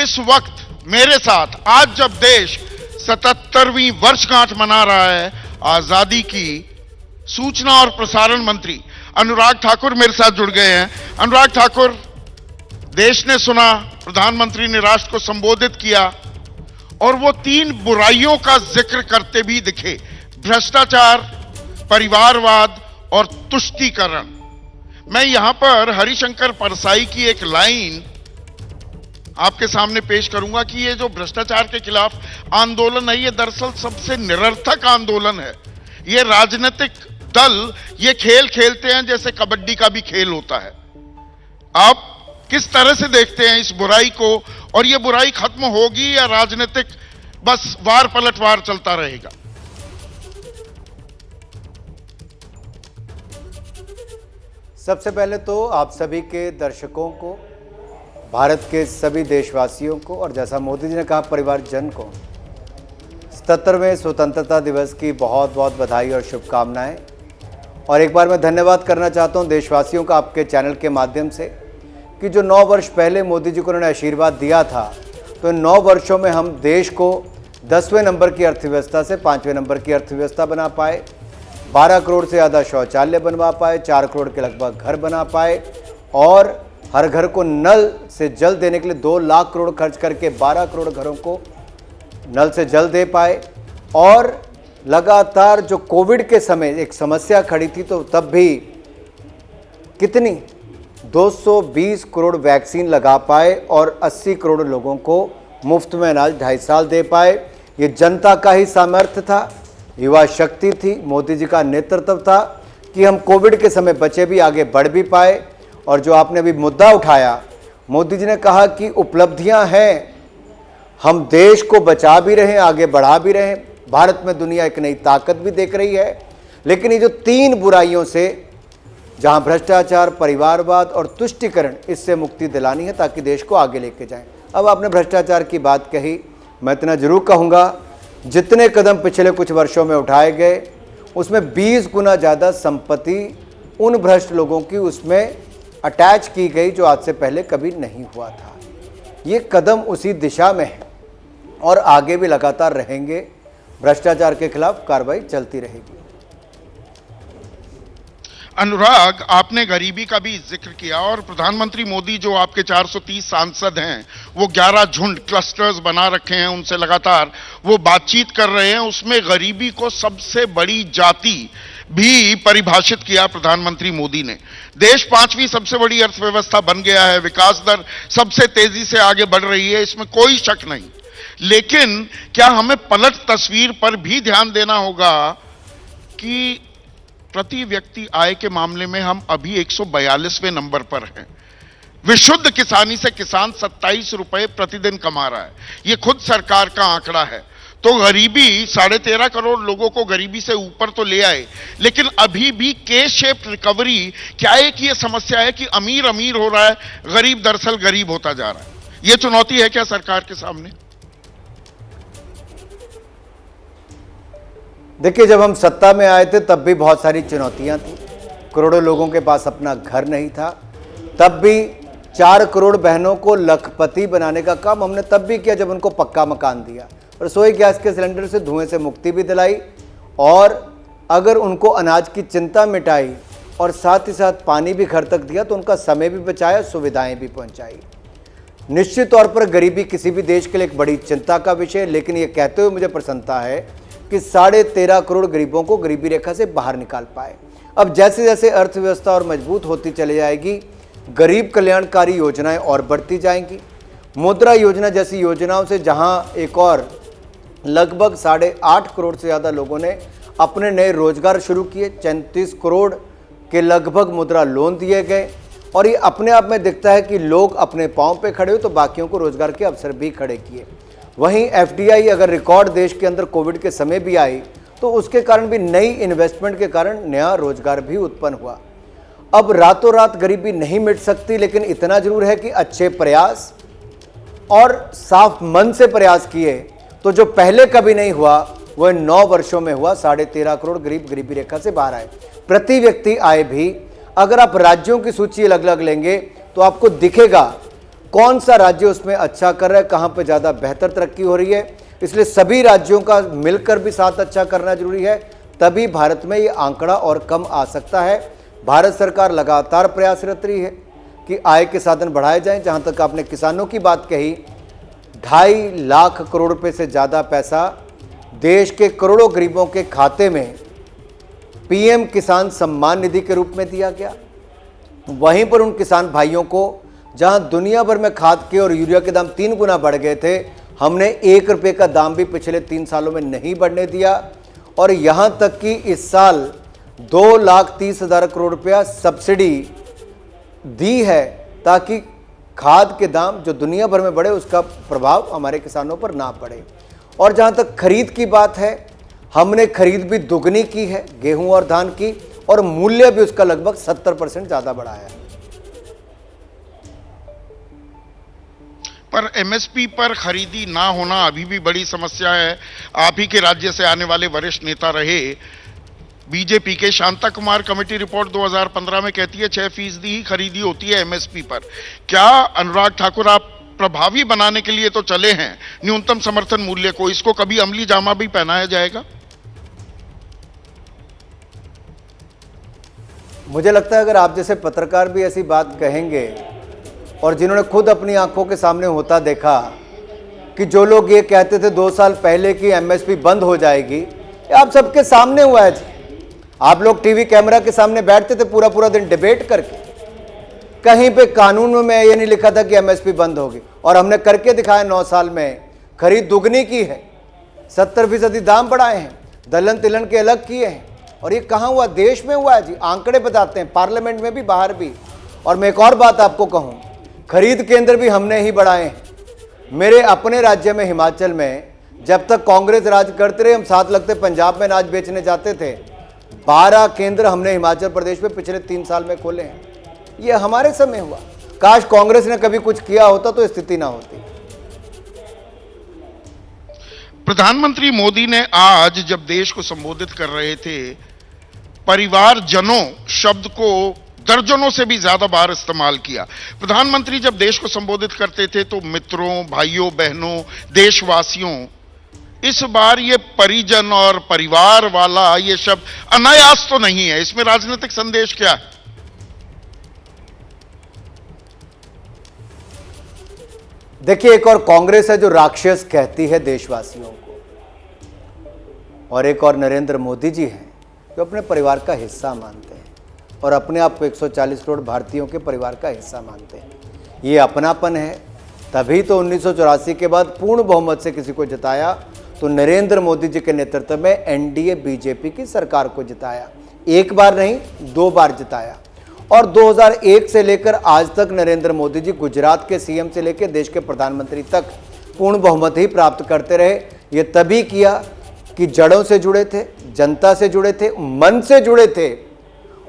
इस वक्त मेरे साथ आज जब देश 77वीं वर्षगांठ मना रहा है आजादी की, सूचना और प्रसारण मंत्री अनुराग ठाकुर मेरे साथ जुड़ गए हैं। अनुराग ठाकुर, देश ने सुना, प्रधानमंत्री ने राष्ट्र को संबोधित किया और वो 3 बुराइयों का जिक्र करते भी दिखे, भ्रष्टाचार, परिवारवाद और तुष्टीकरण। मैं यहां पर हरिशंकर परसाई की एक लाइन आपके सामने पेश करूंगा कि ये जो भ्रष्टाचार के खिलाफ आंदोलन है, ये दरअसल सबसे निरर्थक आंदोलन है। ये राजनीतिक दल ये खेल खेलते हैं जैसे कबड्डी का भी खेल होता है। आप किस तरह से देखते हैं इस बुराई को, और ये बुराई खत्म होगी या राजनीतिक बस वार पलटवार चलता रहेगा? सबसे पहले तो आप सभी के दर्शकों को, भारत के सभी देशवासियों को, और जैसा मोदी जी ने कहा परिवारजन को 77वें स्वतंत्रता दिवस की बहुत बहुत बधाई और शुभकामनाएं। और एक बार मैं धन्यवाद करना चाहता हूं देशवासियों का आपके चैनल के माध्यम से कि जो 9 वर्ष पहले मोदी जी को उन्होंने आशीर्वाद दिया था, तो इन 9 वर्षों में हम देश को 10वें नंबर की अर्थव्यवस्था से 5वें नंबर की अर्थव्यवस्था बना पाए, 12 करोड़ से ज़्यादा शौचालय बनवा पाए, 4 करोड़ के लगभग घर बना पाए, और हर घर को नल से जल देने के लिए 2 लाख करोड़ खर्च करके 12 करोड़ घरों को नल से जल दे पाए। और लगातार जो कोविड के समय एक समस्या खड़ी थी, तो तब भी कितनी 220 करोड़ वैक्सीन लगा पाए और 80 करोड़ लोगों को मुफ्त में अनाज 2.5 साल दे पाए। ये जनता का ही सामर्थ्य था, युवा शक्ति थी, मोदी जी का नेतृत्व था कि हम कोविड के समय बचे भी, आगे बढ़ भी पाए। और जो आपने अभी मुद्दा उठाया, मोदी जी ने कहा कि उपलब्धियां हैं, हम देश को बचा भी रहे हैं, आगे बढ़ा भी रहे हैं, भारत में दुनिया एक नई ताकत भी देख रही है। लेकिन ये जो 3 बुराइयों से, जहां भ्रष्टाचार, परिवारवाद और तुष्टीकरण, इससे मुक्ति दिलानी है ताकि देश को आगे लेके जाएं। अब आपने भ्रष्टाचार की बात कही, मैं इतना जरूर कहूँगा, जितने कदम पिछले कुछ वर्षों में उठाए गए उसमें 20 गुना ज़्यादा संपत्ति उन भ्रष्ट लोगों की उसमें अटैच की गई जो आज से पहले कभी नहीं हुआ था। ये कदम उसी दिशा में है और आगे भी लगातार रहेंगे। भ्रष्टाचार के खिलाफ कार्रवाई चलती रहेगी। अनुराग, आपने गरीबी का भी जिक्र किया और प्रधानमंत्री मोदी जो आपके 430 सांसद हैं, वो 11 झुंड क्लस्टर्स बना रखे हैं, उनसे लगातार वो बातचीत कर रहे हैं। उसमें गरीबी को सबसे बड़ी जाति भी परिभाषित किया प्रधानमंत्री मोदी ने। देश 5वीं सबसे बड़ी अर्थव्यवस्था बन गया है, विकास दर सबसे तेजी से आगे बढ़ रही है, इसमें कोई शक नहीं। लेकिन क्या हमें पलट तस्वीर पर भी ध्यान देना होगा कि प्रति व्यक्ति आय के मामले में हम अभी 142वें नंबर पर हैं। विशुद्ध किसानी से किसान 27 रुपए प्रतिदिन कमा रहा है, यह खुद सरकार का आंकड़ा है। तो गरीबी 13.5 करोड़ लोगों को गरीबी से ऊपर तो ले आए, लेकिन अभी भी के शेप्ड रिकवरी क्या एक ये समस्या है कि अमीर अमीर हो रहा है, गरीब दरअसल गरीब होता जा रहा है? यह चुनौती है क्या सरकार के सामने? देखिए, जब हम सत्ता में आए थे तब भी बहुत सारी चुनौतियां थी। करोड़ों लोगों के पास अपना घर नहीं था, तब भी 4 करोड़ बहनों को लखपति बनाने का काम हमने तब भी किया जब उनको पक्का मकान दिया, रसोई गैस के सिलेंडर से धुएं से मुक्ति भी दिलाई, और अगर उनको अनाज की चिंता मिटाई और साथ ही साथ पानी भी घर तक दिया तो उनका समय भी बचाया, सुविधाएं भी पहुंचाई। निश्चित तौर पर गरीबी किसी भी देश के लिए एक बड़ी चिंता का विषय, लेकिन ये कहते हुए मुझे प्रसन्नता है कि 13.5 करोड़ गरीबों को गरीबी रेखा से बाहर निकाल पाए। अब जैसे जैसे अर्थव्यवस्था और मजबूत होती चली जाएगी, गरीब कल्याणकारी योजनाएं और बढ़ती जाएंगी। मुद्रा योजना जैसी योजनाओं से जहां एक और लगभग 8.5 करोड़ से ज़्यादा लोगों ने अपने नए रोजगार शुरू किए, 34 करोड़ के लगभग मुद्रा लोन दिए गए, और ये अपने आप में दिखता है कि लोग अपने पांव पे खड़े हो तो बाकियों को रोजगार के अवसर भी खड़े किए। वहीं एफडीआई अगर रिकॉर्ड देश के अंदर कोविड के समय भी आई तो उसके कारण भी नई इन्वेस्टमेंट के कारण नया रोजगार भी उत्पन्न हुआ। अब रातों रात गरीबी नहीं मिट सकती, लेकिन इतना जरूर है कि अच्छे प्रयास और साफ मन से प्रयास किए तो जो पहले कभी नहीं हुआ वह 9 वर्षों में हुआ। 13.5 करोड़ गरीब गरीबी रेखा से बाहर आए। प्रति व्यक्ति आय भी अगर आप राज्यों की सूची अलग अलग लेंगे तो आपको दिखेगा कौन सा राज्य उसमें अच्छा कर रहा है, कहाँ पे ज़्यादा बेहतर तरक्की हो रही है। इसलिए सभी राज्यों का मिलकर भी साथ अच्छा करना जरूरी है, तभी भारत में ये आंकड़ा और कम आ सकता है। भारत सरकार लगातार प्रयासरत रही है कि आय के साधन बढ़ाए जाएं। जहाँ तक आपने किसानों की बात कही, 2.5 लाख करोड़ रुपए से ज़्यादा पैसा देश के करोड़ों गरीबों के खाते में पीएम किसान सम्मान निधि के रूप में दिया गया। वहीं पर उन किसान भाइयों को जहां दुनिया भर में खाद के और यूरिया के दाम 3 गुना बढ़ गए थे, हमने 1 रुपये का दाम भी पिछले 3 सालों में नहीं बढ़ने दिया। और यहां तक कि इस साल 2,30,000 करोड़ रुपया सब्सिडी दी है ताकि खाद के दाम जो दुनिया भर में बढ़े उसका प्रभाव हमारे किसानों पर ना पड़े। और जहां तक खरीद की बात है, हमने खरीद भी दुगनी की है गेहूं और धान की, और मूल्य भी उसका लगभग 70% ज़्यादा बढ़ा है। पर एमएसपी पर खरीदी ना होना अभी भी बड़ी समस्या है। आप ही के राज्य से आने वाले वरिष्ठ नेता रहे बीजेपी के शांता कुमार, कमेटी रिपोर्ट 2015 में कहती है 6% ही खरीदी होती है एमएसपी पर। क्या अनुराग ठाकुर, आप प्रभावी बनाने के लिए तो चले हैं न्यूनतम समर्थन मूल्य को, इसको कभी अमली जामा भी पहनाया जाएगा? मुझे लगता है अगर आप जैसे पत्रकार भी ऐसी बात कहेंगे, और जिन्होंने खुद अपनी आंखों के सामने होता देखा कि जो लोग ये कहते थे 2 साल पहले की एमएसपी बंद हो जाएगी, ये आप सबके सामने हुआ है जी। आप लोग टीवी कैमरा के सामने बैठते थे पूरा पूरा दिन डिबेट करके, कहीं पे कानून में ये नहीं लिखा था कि एमएसपी बंद होगी, और हमने करके दिखाया। 9 साल में खरीद दुगनी की है, 70% दाम बढ़ाए हैं, दलहन तिलहन के अलग किए हैं। और ये कहाँ हुआ? देश में हुआ है जी। आंकड़े बताते हैं, पार्लियामेंट में भी, बाहर भी। और मैं एक और बात आपको कहूँ, खरीद केंद्र भी हमने ही बढ़ाए हैं। मेरे अपने राज्य में हिमाचल में जब तक कांग्रेस राज करते रहे, हम साथ लगते पंजाब में अनाज बेचने जाते थे। 12 केंद्र हमने हिमाचल प्रदेश में पिछले 3 साल में खोले हैं। ये हमारे समय हुआ। काश कांग्रेस ने कभी कुछ किया होता तो स्थिति ना होती। प्रधानमंत्री मोदी ने आज जब देश को संबोधित कर रहे थे, परिवारजनों शब्द को दर्जनों से भी ज्यादा बार इस्तेमाल किया। प्रधानमंत्री जब देश को संबोधित करते थे तो मित्रों, भाइयों, बहनों, देशवासियों, इस बार ये परिजन और परिवार वाला ये शब्द अनायास तो नहीं है। इसमें राजनीतिक संदेश क्या है? देखिए, एक और कांग्रेस है जो राक्षस कहती है देशवासियों को, और एक और नरेंद्र मोदी जी हैं जो अपने परिवार का हिस्सा मानते हैं और अपने आप को 140 करोड़ भारतीयों के परिवार का हिस्सा मानते हैं। ये अपनापन है। तभी तो 1984 के बाद पूर्ण बहुमत से किसी को जिताया तो नरेंद्र मोदी जी के नेतृत्व में एनडीए बीजेपी की सरकार को जिताया। एक बार नहीं, 2 बार जिताया। और 2001 से लेकर आज तक नरेंद्र मोदी जी गुजरात के सीएम से लेकर देश के प्रधानमंत्री तक पूर्ण बहुमत ही प्राप्त करते रहे। ये तभी किया कि जड़ों से जुड़े थे, जनता से जुड़े थे, मन से जुड़े थे,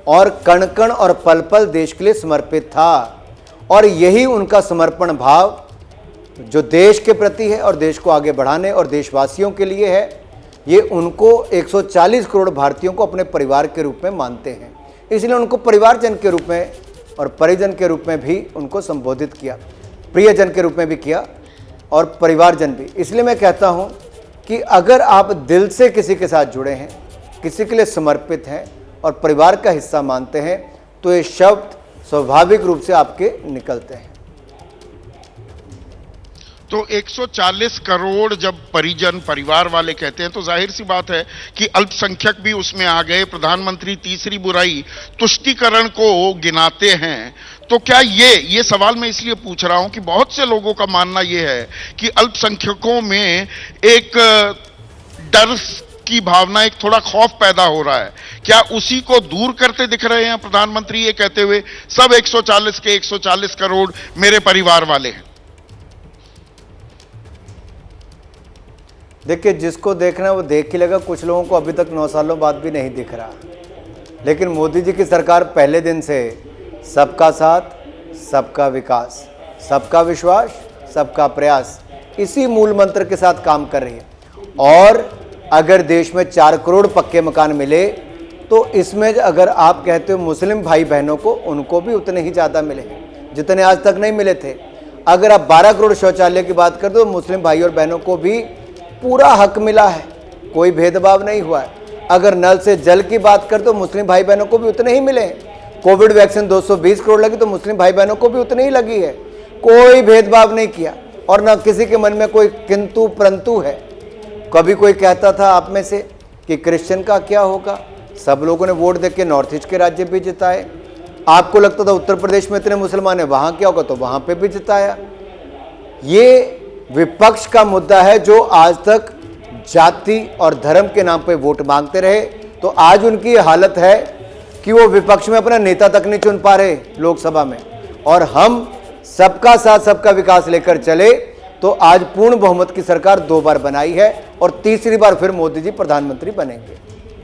और कण कण और पल पल देश के लिए समर्पित था। और यही उनका समर्पण भाव जो देश के प्रति है और देश को आगे बढ़ाने और देशवासियों के लिए है, ये उनको 140 करोड़ भारतीयों को अपने परिवार के रूप में मानते हैं। इसलिए उनको परिवारजन के रूप में और परिजन के रूप में भी उनको संबोधित किया, प्रियजन के रूप में भी किया और परिवारजन भी। इसलिए मैं कहता हूँ कि अगर आप दिल से किसी के साथ जुड़े हैं, किसी के लिए समर्पित हैं और परिवार का हिस्सा मानते हैं, तो ये शब्द स्वाभाविक रूप से आपके निकलते हैं। तो 140 करोड़ जब परिजन, परिवार वाले कहते हैं तो जाहिर सी बात है कि अल्पसंख्यक भी उसमें आ गए। प्रधानमंत्री तीसरी बुराई तुष्टीकरण को गिनाते हैं। तो क्या ये सवाल मैं इसलिए पूछ रहा हूं कि बहुत से लोगों का मानना यह है कि अल्पसंख्यकों में एक डर की भावना, एक थोड़ा खौफ पैदा हो रहा है। क्या उसी को दूर करते दिख रहे हैं प्रधानमंत्री ये कहते हुए सब 140 के 140 करोड़ मेरे परिवार वाले हैं? देखिए, जिसको देखना है वो देख ही लेगा। कुछ लोगों को अभी तक 9 सालों बाद भी नहीं दिख रहा। लेकिन मोदी जी की सरकार पहले दिन से सबका साथ, सबका विकास, सबका विश्वास, सबका प्रयास, इसी मूल मंत्र के साथ काम कर रही है। और अगर देश में 4 करोड़ पक्के मकान मिले तो इसमें अगर आप कहते हो मुस्लिम भाई बहनों को, उनको भी उतने ही ज़्यादा मिले जितने आज तक नहीं मिले थे। अगर आप 12 करोड़ शौचालय की बात करते हो तो मुस्लिम भाई और बहनों को भी पूरा हक मिला है, कोई भेदभाव नहीं हुआ है। अगर नल से जल की बात करते हो मुस्लिम भाई बहनों को भी उतने ही मिले हैं। कोविड वैक्सीन 220 करोड़ लगी तो मुस्लिम भाई बहनों को भी उतनी ही लगी है। कोई भेदभाव नहीं किया और ना किसी के मन में कोई किंतु परंतु है। कभी कोई कहता था आप में से कि क्रिश्चियन का क्या होगा, सब लोगों ने वोट देके नॉर्थ ईस्ट के राज्य भी जिताए। आपको लगता था उत्तर प्रदेश में इतने मुसलमान है, वहां क्या होगा, तो वहां पे भी जिताया। ये विपक्ष का मुद्दा है जो आज तक जाति और धर्म के नाम पे वोट मांगते रहे, तो आज उनकी हालत है कि वो विपक्ष में अपना नेता तक नहीं चुन पा रहे लोकसभा में। और हम सबका साथ सबका विकास लेकर चले तो आज पूर्ण बहुमत की सरकार 2 बार बनाई है और तीसरी बार फिर मोदी जी प्रधानमंत्री बनेंगे।